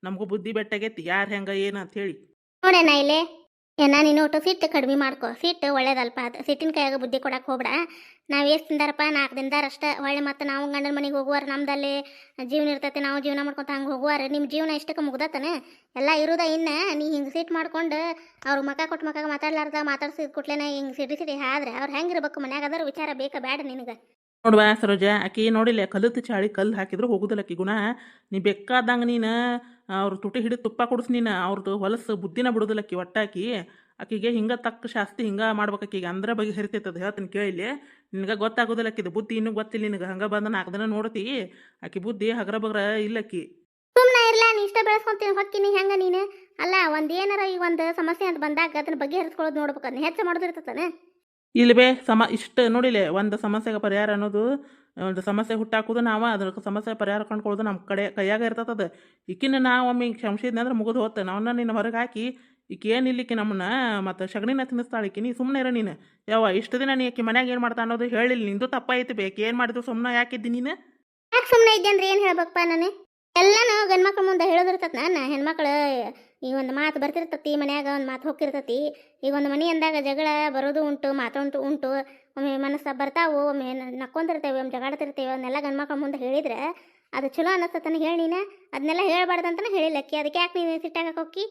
S1: ನಮಗೂ ಬುದ್ಧಿ ಬೆಟ್ಟಾಗೈತಿ ಯಾರು ಹೆಂಗೆ ಏನು ಅಂತ ಹೇಳಿ
S2: ನೋಡೇನ ಇಲ್ಲೇ ಏನ ನೀನು ಒಟ್ಟು ಸಿಟ್ಟು ಕಡಿಮೆ ಮಾಡ್ಕೊ ಸಿಟ್ಟು ಒಳ್ಳೇದಲ್ಪ ಅದು ಸಿಟ್ಟಿನ ಕೈಯಾಗ ಬುದ್ಧಿ ಕೊಡಕ್ಕೆ ಹೋಗ್ಬೇಡ ನಾವು ಎಷ್ಟು ತಿಂದಾರಪ್ಪ 4 ದಿನದಾರ ಅಷ್ಟೇ ಒಳ್ಳೆ ಮತ್ತು ನಾವು ಗಂಡನ ಮನೆಗೆ ಹೋಗುವಾರ ನಮ್ದಲ್ಲಿ ಜೀವನ ಇರ್ತೈತೆ ನಾವು ಜೀವನ ಮಾಡ್ಕೊತ ಹಂಗೆ ಹೋಗುವಾರ ನಿಮ್ಮ ಜೀವನ ಇಷ್ಟಕ್ಕೆ ಮುಗ್ದತನೆ ಎಲ್ಲ ಇರೋದ ಇನ್ನು ನೀ ಹಿಂಗೆ ಸಿಟ್ಟು ಮಾಡ್ಕೊಂಡು ಅವ್ರು ಮಕ ಕೊಟ್ಟು ಮಕಾಗ ಮಾತಾಡ್ಲಾರ್ದ ಮಾತಾಡ್ಸಿದ ಕುಟ್ಲೇನ ಹಿಂಗೆ ಸಿಡಿ ಆದ್ರೆ ಅವ್ರು ಹೆಂಗಿರ್ಬೇಕು ಮನ್ಯಾಗ ಅದ್ರ ವಿಚಾರ ಬೇಕಾ ಬೇಡ ನಿನಗೆ
S1: ನೋಡುವ ಸರೋಜ ಆಕಿ ನೋಡಿಲ್ಲ ಕಲಿತು ಚಾಳಿ ಕಲ್ಲು ಹಾಕಿದ್ರು ಹೋಗುದಿಲ್ಲ ಆಕಿ ಗುಣ ನೀ ಬೇಕಾದಂಗೆ ನೀನು ಅವ್ರು ತುಟಿ ಹಿಡಿದು ತುಪ್ಪ ಕುಡಿಸ್ ನೀನು ಅವ್ರದ್ದು ಹೊಲಸು ಬುದ್ಧಿನ ಬಿಡೋದಿಲ್ಲ ಆಕಿ ಒಟ್ಟಾಕಿ ಆಕಿಗೆ ಹಿಂಗೆ ತಕ್ಕ ಶಾಸ್ತಿ ಹಿಂಗೆ ಮಾಡ್ಬೇಕು ಆಕಿಗೆ ಅಂದ್ರೆ ಬಗ್ಗೆ ಹರಿತೈತದ ಹೇಳ್ತೀನಿ ಕೇಳಿ ನಿನಗೆ ಗೊತ್ತಾಗೋದಿಲ್ಲ ಆಕಿದು ಬುದ್ಧಿ ಇನ್ನೂ ಗೊತ್ತಿಲ್ಲ ನಿನಗೆ ಹಂಗೆ ಬಂದು 4 ದಿನ ನೋಡ್ತಿ ಆಕಿ ಬುದ್ಧಿ ಹಗರ ಬಗ್ರ ಇಲ್ಲಕ್ಕಿ
S2: ಸುಮ್ಮನೆ ಇರಲ್ಲ ನೀ ಇಷ್ಟ ಬೆಳೆಸ್ಕೊಂತೀನಿ ಹೊಕ್ಕಿನಿ ಹೆಂಗೆ ನೀನು ಅಲ್ಲ ಒಂದು ಏನಾರ ಈ ಒಂದು ಸಮಸ್ಯೆ ಅಂತ ಬಂದಾಗ ಅದನ್ನ ಬಗ್ಗೆ ಹರಿಸ್ಕೊಳ್ಳೋದು ನೋಡ್ಬೇಕು ಅದನ್ನ ಹೆಚ್ಚು ಮಾಡೋದಿರ್ತತಾನೆ
S1: ಇಲ್ಲಿ ಬೇ ಇಷ್ಟು ನೋಡಿಲ್ಲ ಒಂದು ಸಮಸ್ಯೆಗೆ ಪರಿಹಾರ ಅನ್ನೋದು ಒಂದು ಸಮಸ್ಯೆ ಹುಟ್ಟಾಕೋದು ನಾವು ಅದ್ರ ಸಮಸ್ಯೆ ಪರಿಹಾರ ಕಂಡ್ಕೊಳ್ಳೋದು ನಮ್ಮ ಕೈಯಾಗ ಇರ್ತದ ಈಕಿನ ನಾವು ಒಮ್ಮೆ ಕ್ಷಮಿಸಿದ್ನೆ ಅಂದ್ರೆ ಮುಗಿದು ಹೋಗ್ತೆ ನಾವನ್ನ ನಿನ್ನ ಹೊರಗೆ ಹಾಕಿ ಈಕೆ ಏನಿಲ್ಲಿಕ್ಕೆ ನಮ್ಮನ್ನ ಮತ್ತು ಸಗಣಿನ ತಿನ್ನಿಸ್ತಾಳೆ ಈಕಿ ನೀ ಸುಮ್ಮನೆ ಇರೋ ನೀನು ಇಷ್ಟು ದಿನ ನೀ ಆಕಿ ಮನ್ಯಾಗ ಏನು ಮಾಡ್ತಾ ಅನ್ನೋದು ಹೇಳಿಲ್ಲ ನಿಂದು ತಪ್ಪಾಯ್ತು ಬೇಕು ಏನು ಮಾಡಿದ್ರು ಸುಮ್ಮನೆ ಯಾಕಿದ್ದಿ ನೀನು
S2: ಯಾಕೆ ಸುಮ್ಮನೆ ಇದ್ದೆ ಅಂದ್ರೆ ಏನು ಹೇಳ್ಬೇಕಪ್ಪ ನಾನು ಎಲ್ಲನೂ ಗಂಡ್ಮಕ್ಳ ಮುಂದೆ ಹೇಳೋದಿರ್ತತ್ ನಾನು ಹೆಣ್ಮಕ್ಳು ಈ ಒಂದು ಮಾತು ಬರ್ತಿರ್ತತಿ ಮನ್ಯಾಗ ಒಂದು ಮಾತು ಹೋಗಿರ್ತತಿ ಈಗ ಒಂದು ಮನೆ ಅಂದಾಗ ಜಗಳ ಬರೋದು ಉಂಟು ಮಾತುಂಟು ಉಂಟು ಒಮ್ಮೆ ಮನಸ್ಸು ಬರ್ತಾವು ಒಮ್ಮೆ ನಕ್ಕೊಂಡಿರ್ತೇವೆ ಒಮ್ಮೆ ಜಗಾಡ್ತಿರ್ತೇವೆ ಅದನ್ನೆಲ್ಲ ಗಂಡ್ಮಕ್ಳ ಮುಂದೆ ಹೇಳಿದ್ರೆ ಅದು ಚಲೋ ಅನ್ನಿಸ್ತತನ ಹೇಳಿ ನೀನು ಅದನ್ನೆಲ್ಲ ಹೇಳ್ಬಾರ್ದಂತನ ಹೇಳಿಲ್ಲಕ್ಕಿ ಅದಕ್ಕೆ ಯಾಕೆ ನೀನು ಸಿಟ್ಟಾಗಕ್ಕೆ ಹೋಗಿ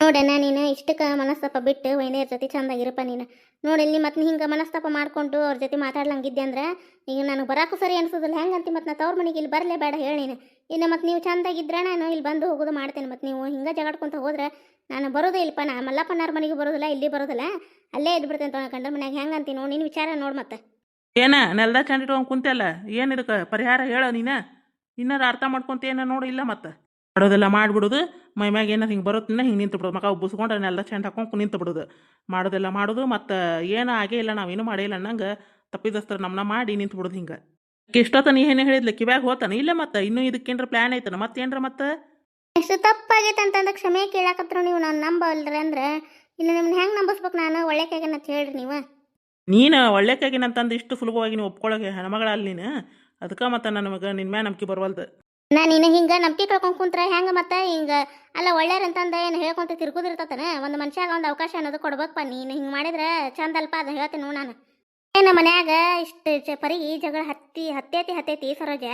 S2: ನೋಡಣ್ಣ ನೀನು ಇಷ್ಟಕ್ಕೆ ಮನಸ್ತಾಪ ಬಿಟ್ಟು ವೈನಿಯರ್ ಜೊತೆ ಚಂದಾಗಿರಪ್ಪ ನೀನು. ನೋಡಿ ನೀ ಮತ್ತೆ ಹಿಂಗೆ ಮನಸ್ತಾಪ ಮಾಡ್ಕೊಂಡು ಅವ್ರ ಜೊತೆ ಮಾತಾಡ್ಲಂಗಿದ್ದೆ ಅಂದ್ರೆ ಈಗ ನನಗೆ ಬರಾಕು ಸರಿ ಅನ್ಸೋದಿಲ್ಲ. ಹೆಂಗಂತಿ ಮತ್ತೆ ನಾ ತವ್ರ ಮನೆಗೆ ಇಲ್ಲಿ ಬರಲೇ ಬೇಡ ಹೇಳಿ ನೀನು. ಇನ್ನು ಮತ್ತೆ ನೀವು ಚಂದಾಗಿದ್ರೆ ನಾನು ಇಲ್ಲಿ ಬಂದು ಹೋಗೋದು ಮಾಡ್ತೇನೆ. ಮತ್ತು ನೀವು ಹಿಂಗೆ ಜಗಾಡ್ಕೊಂತ ಹೋದ್ರೆ ನಾನು ಬರೋದೇ ಇಲ್ಲಪ್ಪ. ನಾ ಮಲ್ಲಪ್ಪನಾರ ಮನೆಗೆ ಬರೋದಿಲ್ಲ, ಇಲ್ಲಿ ಬರೋದಿಲ್ಲ, ಅಲ್ಲೇ ಇದ್ದು ಬಿಡ್ತೇನೆ ತಗೊಂಡು ಗಂಡನ ಮನ್ಯಾಗ. ಹೆಂಗಂತಿ ನೋಡಿ ನಿನ್ನ ವಿಚಾರ ನೋಡಿ ಮತ್ತೆ.
S1: ಏನ ನೆಲ್ದ ಚಂದ ಇಟ್ಕೊಂಡು ಕುಂತಲ್ಲ, ಏನು ಇದಕ್ಕೆ ಪರಿಹಾರ ಹೇಳ ನೀನು? ಇನ್ನಾರು ಅರ್ಥ ಮಾಡ್ಕೊಂತೇನ ನೋಡು. ಇಲ್ಲ ಮತ್ತೆ ಮಾಡೋದೆಲ್ಲ ಮಾಡಿಬಿಡೋದು, ಮೈ ಮ್ಯಾಗ ಏನಾರು ಹಿಂಗೆ ಬರುತ್ತಿನ ಹಿಂಗೆ ನಿಂತು ಬಿಡೋದು, ಮಗ ಉಬ್ಬಿಸ್ಕೊಂಡು ನೆಲ್ದ ಚಂದ ಹಾಕೊಂಡು ನಿಂತು ಬಿಡೋದು, ಮಾಡೋದೆಲ್ಲ ಮಾಡೋದು. ಮತ್ತು ಏನು ಆಗೇ ಇಲ್ಲ, ನಾವೇನು ಮಾಡೇ ಇಲ್ಲ ಅನ್ನಂಗೆ ತಪ್ಪಿದಸ್ತ್ರ ನಮ್ಮನ್ನ ಮಾಡಿ ನಿಂತು ಬಿಡೋದು. ಹಿಂಗೆ ಇಷ್ಟೊತ್ತ ನೀ ಏನು ಹೇಳಿದ್ಲಿ ಕಿವ್ಯಾಗ ಹೋತಾನೆ ಇಲ್ಲ? ಮತ್ತೆ ಇನ್ನೂ ಇದಕ್ಕೇನ್ರ ಪ್ಲ್ಯಾನ್ ಐತನ ಮತ್ತೇನ್ರ? ಮತ್ತೆ
S2: ಎಷ್ಟು ತಪ್ಪಾಗೈತೆ ಅಂತಂದ ಕ್ಷಮೆ ಕೇಳಾಕತ್ರು ನೀವು. ನಾನು ನಂಬಲ್ರಿ ಅಂದ್ರೆ ಇನ್ನು ನಿಮ್ಮನ್ನ ಹೆಂಗೆ ನಂಬಿಸ್ಬೇಕು ನಾನು? ಒಳ್ಳೆ ಅಂತ ಹೇಳ್ರಿ ನೀವು.
S1: ನೀನು ಒಳ್ಳೆಕಾಗಿನಂತಂದು ಇಷ್ಟು ಸುಲಭವಾಗಿ ನೀವು ಒಪ್ಕೊಳ್ಳೋಕೆ ಹೆಣ್ಮಗಳಲ್ಲ ನೀನು. ಅದಕ್ಕೆ ಮತ್ತೆ ನನಗೆ ನಿನ್ನ ಮ್ಯಾಲ ನಂಬಿಕೆ ಬರವಲ್ದು.
S2: ನೀನು ಹಿಂಗೆ ನಂಬಿಕೆ ಕಳ್ಕೊಂಡು ಕುಂತ್ರೆ ಹೆಂಗೆ ಮತ್ತೆ? ಹಿಂಗೆ ಅಲ್ಲ ಒಳ್ಳೆಯರಂತಂದ ಏನು ಹೇಳ್ಕೊಂತ ತಿರ್ಗೋದಿರ್ತತಾನೆ. ಒಂದು ಮನುಷ್ಯಾಗ ಒಂದು ಅವಕಾಶ ಅನ್ನೋದು ಕೊಡ್ಬೇಕಪ್ಪ. ನೀನು ಹಿಂಗೆ ಮಾಡಿದ್ರೆ ಚಂದ ಅಲ್ಪ, ಅದು ಹೇಳ್ತೀನಿ ನೋಡು ನಾನು. ಏನು ಮನ್ಯಾಗ ಇಷ್ಟು ಪರಿ ಜಗಳ ಹತ್ತೈತಿ ಸರೋಜ.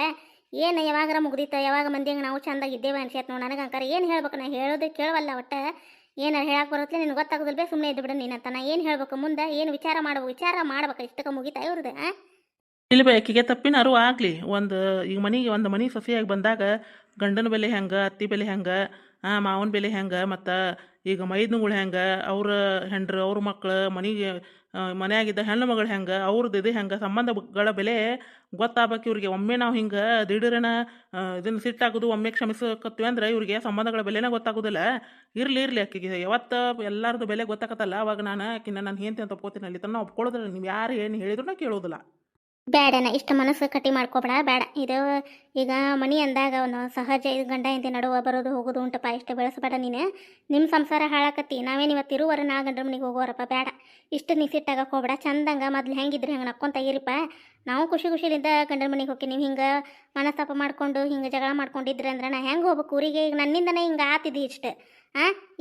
S2: ಏನು ಯಾವಾಗಾರ ಮುಗ್ದಿತ್ತು, ಯಾವಾಗ ಮಂದಿಗೆ ನಾವು ಚಂದಾಗಿದ್ದೇವೆ ಅನ್ಸೈತೆ ನೋಡಿ ನನಗೆ. ಅಂಕಾರ ಏನು ಹೇಳ್ಬೇಕು? ನಾ ಹೇಳೋದು ಕೇಳವಲ್ಲ ಒಟ್ಟು. ಏನಾರು ಹೇಳಕ್ಕೆ ಬರುತ್ತೆ ನಿನಗೆ ಗೊತ್ತಾಗೋದಿಲ್ಲ ಬೇ, ಸುಮ್ಮನೆ ಇದ್ದು ಬಿಡು ನೀನಂತ. ನಾ ಏನು ಹೇಳ್ಬೇಕು ಮುಂದೆ? ಏನು ವಿಚಾರ ಮಾಡ್ಬೇಕು? ಇಷ್ಟಕ್ಕೆ ಮುಗಿತಾ ಇವ್ರದ್ದು?
S1: ಇಲ್ವೇ ಆಕಿಗೆ ತಪ್ಪಿನ ಅರಿವು ಆಗಲಿ. ಈಗ ಒಂದು ಮನೆ ಸೊಸೆಯಾಗಿ ಬಂದಾಗ ಗಂಡನ ಬೆಲೆ ಹೆಂಗೆ, ಅತ್ತಿ ಬೆಲೆ ಹೆಂಗೆ, ಮಾವನ ಬೆಲೆ ಹೆಂಗೆ, ಮತ್ತು ಈಗ ಮೈದ್ನುಗಳು ಹೆಂಗೆ, ಅವ್ರ ಹೆಂಡ್ರು ಅವ್ರ ಮಕ್ಳು ಮನೆಯಾಗಿದ್ದ ಹೆಣ್ಣು ಮಗಳು ಹೆಂಗೆ, ಅವ್ರದ್ದು ಇದು ಹೆಂಗೆ, ಸಂಬಂಧಗಳ ಬೆಲೆ ಗೊತ್ತಾಗಬೇಕು ಇವ್ರಿಗೆ. ಒಮ್ಮೆ ನಾವು ಹಿಂಗೆ ದಿಢೀರನ ಇದನ್ನು ಸಿಟ್ಟಾಗೋದು, ಒಮ್ಮೆ ಕ್ಷಮಿಸಕತ್ತೀವಿ ಅಂದ್ರೆ ಇವ್ರಿಗೆ ಸಂಬಂಧಗಳ ಬೆಲೆನೇ ಗೊತ್ತಾಗೋದಿಲ್ಲ. ಇರಲಿ ಆಕಿಗೆ ಯಾವತ್ತು ಎಲ್ಲರದು ಬೆಲೆ ಗೊತ್ತಾಗತ್ತಲ್ಲ, ಅವಾಗ ನಾನು ಹೆಂಡ್ತಿ ಅಂತ ಒಪ್ಕೋತೀನಿ. ಅಲ್ಲಿ ತನಕ ಒಪ್ಕೊಳ್ಳೋದಿಲ್ಲ. ನೀವು ಯಾರು ಏನು ಹೇಳಿದ್ರು ನಾ ಕೇಳೋದಿಲ್ಲ.
S2: ಬೇಡನ ಇಷ್ಟು ಮನಸ್ಸು ಕಟ್ಟಿ ಮಾಡ್ಕೊಬೇಡ, ಬೇಡ. ಇದು ಈಗ ಮನಿ ಅಂದಾಗ ಒಂದು ಸಹಜ. ಇದು ಗಂಡ ಹೆಂಡತಿ ನಡುವ ಬರೋದು ಹೋಗೋದು ಉಂಟಪ್ಪ. ಇಷ್ಟು ಬೆಳೆಸಬೇಡ ನೀನು. ನಿಮ್ಮ ಸಂಸಾರ ಹಾಳಾಕತ್ತಿ. ನಾವೇನು ಇವತ್ತು ಇರುವರ ನಾ ಗಂಡ್ರ ಮನೆಗೆ ಹೋಗೋರಪ್ಪ. ಬೇಡ ಇಷ್ಟು ನೀ ಸಿಟ್ಟಾಗಕ್ಕೆ ಹೋಗ್ಬೇಡ. ಚಂದಂಗೆ ಮೊದ್ಲು ಹೆಂಗಿದ್ರಿ ಹಂಗೆ ನಕ್ಕೊಂತ ಇರಿಪ್ಪ. ನಾವು ಖುಷಿಲಿಂದ ಗಂಡನ ಮನೆಗೆ ಹೋಗಿ ನೀವು ಹಿಂಗೆ ಮನಸ್ತಾಪ ಮಾಡ್ಕೊಂಡು ಹಿಂಗೆ ಜಗಳ ಮಾಡ್ಕೊಂಡಿದ್ರಿ ಅಂದ್ರೆ ನಾ ಹೆಂಗೆ ಹೋಗ್ಬೇಕು ಊರಿಗೆ? ಈಗ ನನ್ನಿಂದನೇ ಹಿಂಗೆ ಆತಿದ್ದಿ ಇಷ್ಟು.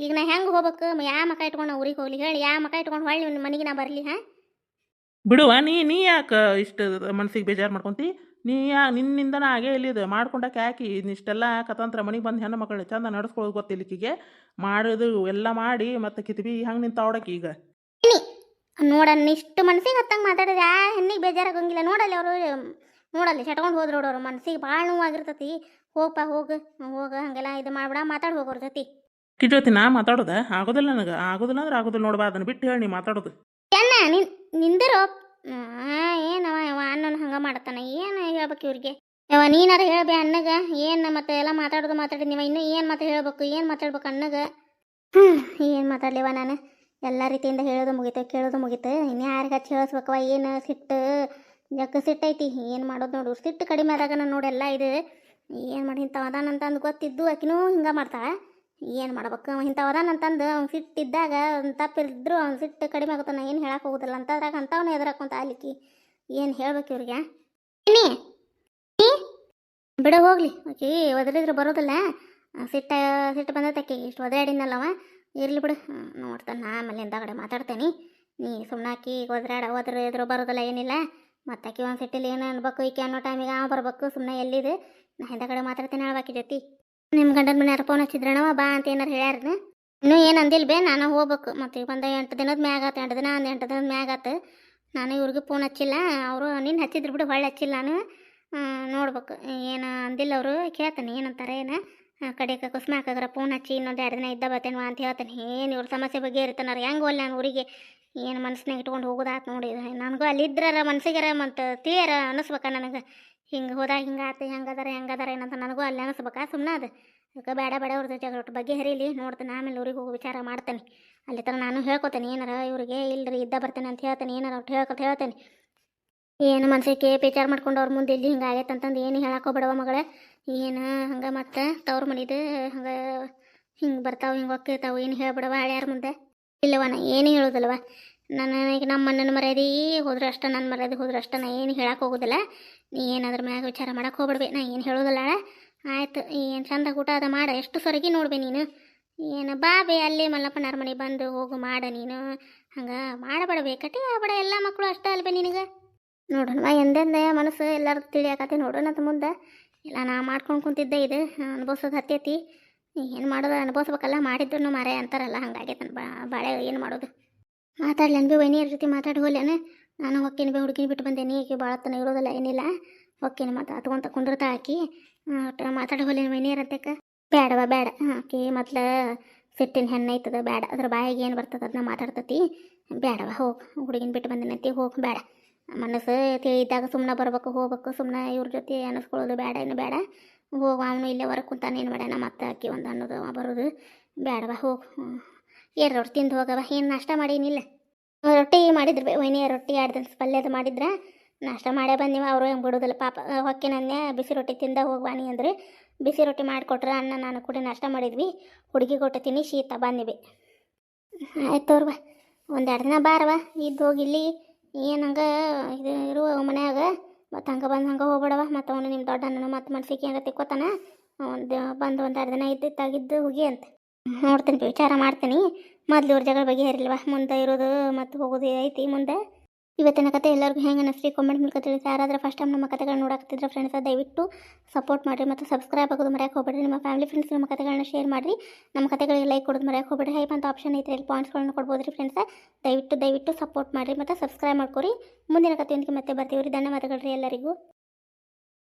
S2: ಈಗ ನಾ ಹೆಂಗೆ ಹೋಗ್ಬೇಕು? ಯಾವ ಮಕ ಇಟ್ಕೊಂಡು ಊರಿಗೆ ಹೋಗ್ಲಿ ಹೇಳಿ? ಯಾವ ಮಕ ಇಟ್ಕೊಂಡು ಹೊಳ್ಳಿ ಮನೆಗೆ ನಾ ಬರಲಿ?
S1: ಬಿಡುವ ನೀ ಯಾಕೆ ಇಷ್ಟು ಮನ್ಸಿಗೆ ಬೇಜಾರು ಮಾಡ್ಕೊಂತಿ? ನಿನ್ನಿಂದನ ಆಗೇ ಇಲ್ಲಿದು ಮಾಡ್ಕೊಂಡಾಕೆ ಯಾಕೆ ಇಷ್ಟೆಲ್ಲ ಕತಂತ್ರ ಮನೆಗೆ ಬಂದು ಹೆಣ್ಣು ಮಕ್ಕಳನ್ನ ಚಂದ ನಡ್ಸ್ಕೊಳ್ಳೋದು ಗೊತ್ತಿಲ್ಲಿಕ್ಕಿಗೆ ಮಾಡೋದು ಎಲ್ಲ ಮಾಡಿ ಮತ್ತೆ ಕಿತ್ಬಿ ಹಂಗೆ ನಿಂತ ಅವಡಕ್ಕೆ ಈಗ
S2: ನೋಡಣ್ಣ ಇಷ್ಟು ಮನ್ಸಿಗೆ ಹತ್ತಂಗೆ ಮಾತಾಡಿದ್ರೆ ಆ ಹೆಣ್ಣಿಗೆ ಬೇಜಾರಾಗಂಗಿಲ್ಲ. ನೋಡಲ್ಲಿ ಅವರು ನೋಡಲ್ಲಿ ಚಟ್ಕೊಂಡು ಹೋದ್ರು ನೋಡೋರು. ಮನ್ಸಿಗೆ ಭಾಳ ನೋವಾಗಿರ್ತತಿ. ಹೋಗಪ್ಪ ಹೋಗು ಹಂಗೆಲ್ಲ ಇದು ಮಾಡ್ಬಿಡ, ಮಾತಾಡಿ ಹೋಗೋರ ಜೊತೆ.
S1: ಜೊತೆ ನಾ ಮಾತಾಡೋದ ಆಗೋದಿಲ್ಲ ನನಗೆ. ಆಗೋದಿಲ್ಲ ಅಂದ್ರೆ ಆಗೋದಿಲ್ಲ ನೋಡ್ಬಾ. ಅದನ್ನು ಬಿಟ್ಟು ಹೇಳಿ ನೀ ಮಾತಾಡೋದು.
S2: ಚೆನ್ನ ನಿಂದಿರೋ ಏನವ ಅಣ್ಣನ ಹಂಗೆ ಮಾಡ್ತಾನೆ. ಏನು ಹೇಳ್ಬೇಕು ಇವ್ರಿಗೆ? ನೀನಾರ ಹೇಳ್ಬೇ ಅಣ್ಣಗ. ಏನು ಮತ್ತೆ ಎಲ್ಲ ಮಾತಾಡಿ ನೀವು ಇನ್ನೂ ಏನು ಮತ್ತೆ ಏನು ಮಾತಾಡ್ಬೇಕು ಅಣ್ಣಗ? ಏನು ಮಾತಾಡ್ಲಿವ ನಾನು? ಎಲ್ಲ ರೀತಿಯಿಂದ ಹೇಳೋದು ಮುಗೀತು, ಕೇಳೋದು ಮುಗೀತು. ಇನ್ನು ಯಾರಿಗೆ ಹಚ್ಚಿ ಹೇಳಿಸ್ಬೇಕವ? ಏನು ಸಿಟ್ಟು ಸಿಟ್ಟೈತಿ. ಏನು ಮಾಡೋದು ನೋಡು. ಸಿಟ್ಟು ಕಡಿಮೆ ಆದಾಗ ನಾನು ನೋಡೆಲ್ಲ ಇದು ಏನು ಮಾಡಿ ಇಂಥವು ಅದಾನಂತಂದು ಗೊತ್ತಿದ್ದು ಆಕಿನೂ ಹಿಂಗೆ ಮಾಡ್ತಾಳೆ. ಏನು ಮಾಡ್ಬೇಕು? ಇಂಥವು ಅದಾನಂತಂದು ಅವ್ನು ಸಿಟ್ಟಿದ್ದಾಗ ಅವ್ನು ತಪ್ಪಿದ್ರು ಅವ್ನು ಸಿಟ್ಟು ಕಡಿಮೆ ಆಗುತ್ತೆ. ನಾನು ಏನು ಹೇಳಕ್ಕೆ ಹೋಗೋದಿಲ್ಲ ಅಂತದ್ರಾಗ ಅಂಥವನ್ನ ಎದುರಾಕೊಂತ ಆಲಿಕ್ಕಿ ಏನು ಹೇಳ್ಬೇಕು ಇವ್ರಿಗೆ? ಬಿಡ ಹೋಗ್ಲಿ. ಆಕಿ ಒದರಿದ್ರು ಬರೋದಿಲ್ಲ. ಸಿಟ್ಟು ಬಂದೈತೆ ಇಷ್ಟು ಒದರಾಡಿನಲ್ಲವ. ಇರಲಿ ಬಿಡು, ನೋಡ್ತಾನೆ. ಆಮೇಲೆ ಹಿಂದಗಡೆ ಮಾತಾಡ್ತೇನೆ. ನೀ ಸುಮ್ಮನಾಕಿ ಒದ್ರು ಬರೋದಿಲ್ಲ ಏನಿಲ್ಲ. ಮತ್ತು ಆಕಿ ಒಂದು ಸಿಟ್ಟಿಲ್ಲಿ ಏನು ಅನ್ಬೇಕು ಈಕೆ ಅನ್ನೋ ಟೈಮಿಗೆ ಬರ್ಬೇಕು. ಸುಮ್ಮನೆ ಎಲ್ಲಿದೆ ನಾ ಹಿಂದಗಡೆ ಮಾತಾಡ್ತೇನೆ ಹೇಳ್ಬಾಕಿ ಜೊತೆ. ನಿಮ್ಮ ಗಂಡನ ಮನೆ ಯಾರು ಫೋನ್ ಹಚ್ಚಿದ್ರಣವ ಬಾ ಅಂತ ಏನಾರು ಹೇಳ್ಯಾರ? ಇನ್ನೂ ಏನು ಅಂದಿಲ್ಲ ಬೇ. ನಾನು ಹೋಗ್ಬೇಕು. ಮತ್ತು ಈಗ ಬಂದ 8 ದಿನದ ಮ್ಯಾಗ ಆತು. 2 ದಿನ 8 ದಿನದ ಮ್ಯಾಗ ಆತು. ನಾನು ಇವ್ರಿಗೆ ಫೋನ್ ಹಚ್ಚಿಲ್ಲ. ಅವರು ನಿನ್ನ ಹಚ್ಚಿದ್ರು ಬಿಡು, ಹೊಳ್ಳಿ ಹಚ್ಚಿಲ್ಲ ನಾನು. ನೋಡ್ಬೇಕು ಏನು ಅಂದಿಲ್ಲ ಅವರು. ಕೇಳ್ತಾನೆ ಏನಂತಾರೆ ಏನು ಕಡೆಗೆ ಕುಸ್ಮಾಕಾಗ್ರ ಫೋನ್ ಹಚ್ಚಿ ಇನ್ನೊಂದು 2 ದಿನ ಇದ್ದ ಬರ್ತೇನೆ ಅಂತ ಹೇಳ್ತಾನೆ. ಏನು ಇವ್ರ ಸಮಸ್ಯೆ ಬಗ್ಗೆ ಇರ್ತಾನಾರ ಹೆಂಗೆ ಒಲ್ಲ ನಾನು ಊರಿಗೆ ಏನು ಮನಸ್ಸಿನಾಗ ಇಟ್ಕೊಂಡು ಹೋಗೋದಾತು ನೋಡಿ. ನನಗೂ ಅಲ್ಲಿದ್ರಾರ ಮನ್ಸಿಗಾರ ಮತ್ತು ತಿಳಿಯಾರ ಅನ್ನಿಸ್ಬೇಕ ನನಗೆ. ಹಿಂಗೆ ಹೋದಾಗ ಹಿಂಗೆ ಆತು ಹೆಂಗದಾರ ಏನಂತ ನನಗೂ ಅಲ್ಲಿ ಅನ್ನಿಸ್ಬೇಕಾ? ಸುಮ್ಮನೆ ಅದು ಅದಕ್ಕೆ ಬೇಡ ಅವ್ರದ್ದು ಜಗಳ ಬಗ್ಗೆ ಹರಿಲಿ. ನೋಡ್ತೇನೆ ಆಮೇಲೆ ಊರಿಗೆ ಹೋಗೋ ವಿಚಾರ ಮಾಡ್ತೇನೆ. ಅಲ್ಲಿ ಥರ ನಾನು ಹೇಳ್ಕೊತೇನೆ ಏನಾರ ಇವ್ರಿಗೆ. ಇಲ್ಲರಿ ಇದ್ದ ಬರ್ತೇನೆ ಅಂತ ಹೇಳ್ತೇನೆ. ಏನಾರ ಒಟ್ಟು ಹೇಳ್ತೇನೆ. ಏನು ಮನ್ಸಿಗೆ ಬೇಜಾರು ಮಾಡ್ಕೊಂಡು ಅವ್ರ ಮುಂದೆ ಇಲ್ಲಿ ಹಿಂಗೆ ಆಗೈತೆ ಅಂತಂದು ಏನು ಹೇಳಕ್ಕೋಗ್ಬೇಡವ ಮಗಳ. ಏನು ಹಂಗೆ ಮತ್ತೆ ತವ್ರ ಮನಿದು ಹಂಗೆ ಹಿಂಗೆ ಬರ್ತಾವೆ ಹಿಂಗೆ ಹೋಗ್ತಿರ್ತಾವೆ. ಏನು ಹೇಳ್ಬಿಡವ ಹಳ್ಯಾರ ಮುಂದೆ? ಇಲ್ಲವ ನಾ ಏನು ಹೇಳೋದಿಲ್ಲವ. ನಾನು ಈಗ ನಮ್ಮ ಅಣ್ಣನ ಮರ್ಯಾದೆ ಹೋದ್ರೆ ಅಷ್ಟ, ನನ್ನ ಮರ್ಯಾದೆ ಹೋದ್ರೆ ಅಷ್ಟ. ನಾ ಏನು ಹೇಳಕ್ಕೆ ಹೋಗೋದಿಲ್ಲ. ನೀ ಏನಾದ್ರ ಮ್ಯಾಗ ವಿಚಾರ ಮಾಡಕ್ಕೆ ಹೋಗ್ಬಿಡ್ಬೇ. ನಾ ಏನು ಹೇಳೋದಿಲ್ಲ. ಆಯ್ತು ಏನು ಚಂದ ಊಟ ಅದ ಮಾಡ. ಎಷ್ಟು ಸೊರಗಿ ನೋಡ್ಬೇ ನೀನು. ಏನು ಬಾ ಬೇ ಅಲ್ಲೇ ಮಲ್ಲಪ್ಪನಾರ ಮನೆ ಬಂದು ಹೋಗು ಮಾಡ ನೀನು. ಹಂಗೆ ಮಾಡಬೇಡಬೇ. ಕಟ್ಟಿ ಆಗ್ಬೇಡ. ಎಲ್ಲ ಮಕ್ಕಳು ಅಷ್ಟ ಅಲ್ಬೇ ನಿನಗೆ. ನೋಡೋಣ ಎಂದೆಂದ ಮನಸ್ಸು ಎಲ್ಲರೂ ತಿಳಿಯಾಕತ್ತೆ ನೋಡೋಣ ಅಂತ ಮುಂದೆ. ಇಲ್ಲ ನಾ ಮಾಡ್ಕೊಂಡು ಕುಂತಿದ್ದೆ ಇದು ಅನುಭವಿಸೋದು ಹತ್ತೈತಿ. ಏನು ಮಾಡೋದು ಅನುಭವಿಸ್ಬೇಕಲ್ಲ, ಮಾಡಿದ್ರು ಮಾರೇ ಅಂತಾರಲ್ಲ, ಹಂಗಾಗೈತೆ ನನ್ನ ಬಾಳೆ. ಏನು ಮಾಡೋದು? ಮಾತಾಡ್ಲೇನು ಬಿ ವೈನಿಯರ ಜೊತೆ ಮಾತಾಡಿ ಹೋಗ್ಲೇನೆ. ನಾನು ಹೊಕ್ಕೇನು ಬಿ ಹುಡುಗಿನ ಬಿಟ್ಟು ಬಂದೇನಿ, ಈಕೆ ಭಾಳ ತನ ಇರೋದಿಲ್ಲ ಏನಿಲ್ಲ. ಹೊಕ್ಕೇನು ಮತ್ತು ಹತ್ಕೊಂತ ಕುಂದಿರ್ತಾ ಆಕಿ ಮಾತಾಡಿ ಹೋಗ್ಲೇನು ವೈನಿಯರ್ ಅಂತಕ್ಕೆ. ಬೇಡವ ಬೇಡ, ಆಕಿ ಮೊದ್ಲು ಸಿಟ್ಟಿನ ಹೆಣ್ಣು ಐತದ, ಬೇಡ. ಅದ್ರ ಬಾಯಿಗೆ ಏನು ಬರ್ತದೆ ಅದನ್ನ ಮಾತಾಡ್ತತಿ. ಬೇಡವ, ಹೋಗಿ ಹುಡುಗಿನ ಬಿಟ್ಟು ಬಂದಿನಂತಿ, ಹೋಗಿ ಬೇಡ. ಮನಸ್ಸು ತಿಳಿದಾಗ ಸುಮ್ಮನೆ ಬರ್ಬೇಕು, ಹೋಗ್ಬೇಕು. ಸುಮ್ಮನೆ ಇವ್ರ ಜೊತೆ ಅನ್ನಿಸ್ಕೊಳ್ಳೋದು ಬೇಡ, ಏನು ಬೇಡ. ಹೋಗು, ಅವನು ಇಲ್ಲೇ ಹೊರಗೆ ಕುಂತಾನೆ, ಏನು ಮಾಡ್ಯಾನ ಮತ್ತೆ ಆಕಿ ಒಂದು ಅನ್ನೋದು ಬರೋದು ಬೇಡವ. ಹೋಗು, ಏನು ರೊಟ್ಟಿ ತಿಂದು ಹೋಗವ. ಏನು ನಾಷ್ಟ ಮಾಡೀನಿಲ್ಲ? ರೊಟ್ಟಿ ಮಾಡಿದ್ರು ಬೇ ವೈನಿಯ, ರೊಟ್ಟಿ 2 ದಿನ ಪಲ್ಯದ ಮಾಡಿದ್ರೆ ನಾಷ್ಟ ಮಾಡೇ ಬಂದೀವ. ಅವರು ಹೆಂಗೆ ಬಿಡೋದಿಲ್ಲ ಪಾಪ. ಹೊಕ್ಕಿನನ್ನೇ ಬಿಸಿ ರೊಟ್ಟಿ ತಿಂದ ಹೋಗ್ವಾನಿ ಅಂದ್ರೆ ಬಿಸಿ ರೊಟ್ಟಿ ಮಾಡಿಕೊಟ್ರೆ ಅನ್ನ ನಾನು ಕೂಡ ನಾಷ್ಟ ಮಾಡಿದ್ವಿ. ಹುಡುಗಿ ಕೊಟ್ಟು ತಿನ್ನಿ ಶೀತ ಬಂದಿವಿ. ಆಯ್ತು ತೋರ್ವ, 1-2 ದಿನ ಬಾರವ, ಇದ್ದು ಹೋಗಿ. ಇಲ್ಲಿ ಏನು ಹಂಗೆ ಇದು ಇರುವ ಮನ್ಯಾಗ ಮತ್ತು ಹಂಗೆ ಬಂದು ಹಂಗೆ ಹೋಗ್ಬೇಡವ. ಮತ್ತು ಅವನು ನಿಮ್ಮ ದೊಡ್ಡ ಅಣ್ಣನ ಮತ್ತು ಮನ್ಸಿಗೆ ಏನಾರ ತಿಕ್ಕೋತಾನ. ಒಂದು ಬಂದು 1-2 ದಿನ ಇದ್ದಿದ್ದಾಗಿದ್ದು ಹೋಗಿ ಅಂತ ನೋಡ್ತೀನಿ, ವಿಚಾರ ಮಾಡ್ತೀನಿ. ಮೊದಲು ಇವ್ರ ಜಗಳ ಬಗೆಹರಿಲ್ವ, ಮುಂದೆ ಇರೋದು ಮತ್ತು ಹೋಗೋದು ಐತಿ ಮುಂದೆ. ಇವತ್ತಿನ ಕತೆ ಎಲ್ಲರಿಗೂ ಹೆಂಗೆ ಅನ್ನಿಸ್ರಿ ಕಾಮೆಂಟ್ ಮೂಲಕ ತಿಳಿಸಿ. ಯಾರಾದರೂ ಫಸ್ಟ್ ಟೈಮ್ ನಮ್ಮ ಕತೆಗಳನ್ನ ನೋಡಾಕತ್ತಿದ್ರೆ ಫ್ರೆಂಡ್ಸ್, ದಯವಿಟ್ಟು ಸಪೋರ್ಟ್ ಮಾಡಿರಿ ಮತ್ತು ಸಬ್ಸ್ಕ್ರೈಬ್ ಆಗೋದು ಮರೆಯೋಕೆ ಹೋಗ್ಬೇಡ್ರಿ. ನಿಮ್ಮ ಫ್ಯಾಮಿಲಿ ಫ್ರೆಂಡ್ಸ್ ನಮ್ಮ ಕತೆಗಳನ್ನ ಶೇರ್ ಮಾಡಿರಿ. ನಮ್ಮ ಕತೆಗಳಿಗೆ ಲೈಕ್ ಕೊಡೋದು ಮರೆಯೋಕೆ ಹೋಗ್ಬೇಡ್ರಿ. ಹೈಪ್ ಅಂತ ಆಪ್ಷನ್ ಐತೆ, ಇಲ್ಲಿ ಪಾಯಿಂಟ್ಸ್ಗಳನ್ನ ಕೊಡ್ಬೋದು ರೀ ಫ್ರೆಂಡ್ಸ್. ದಯವಿಟ್ಟು ಸಪೋರ್ಟ್ ಮಾಡಿರಿ ಮತ್ತು ಸಬ್ಸ್ಕ್ರೈಬ್ ಮಾಡ್ಕೊರಿ. ಮುಂದಿನ ಕತೆಯೊಂದಿಗೆ ಮತ್ತೆ ಬರ್ತೀವಿ ರೀ. ಧನ್ಯವಾದಗಳು ರೀ ಎಲ್ಲರಿಗೂ.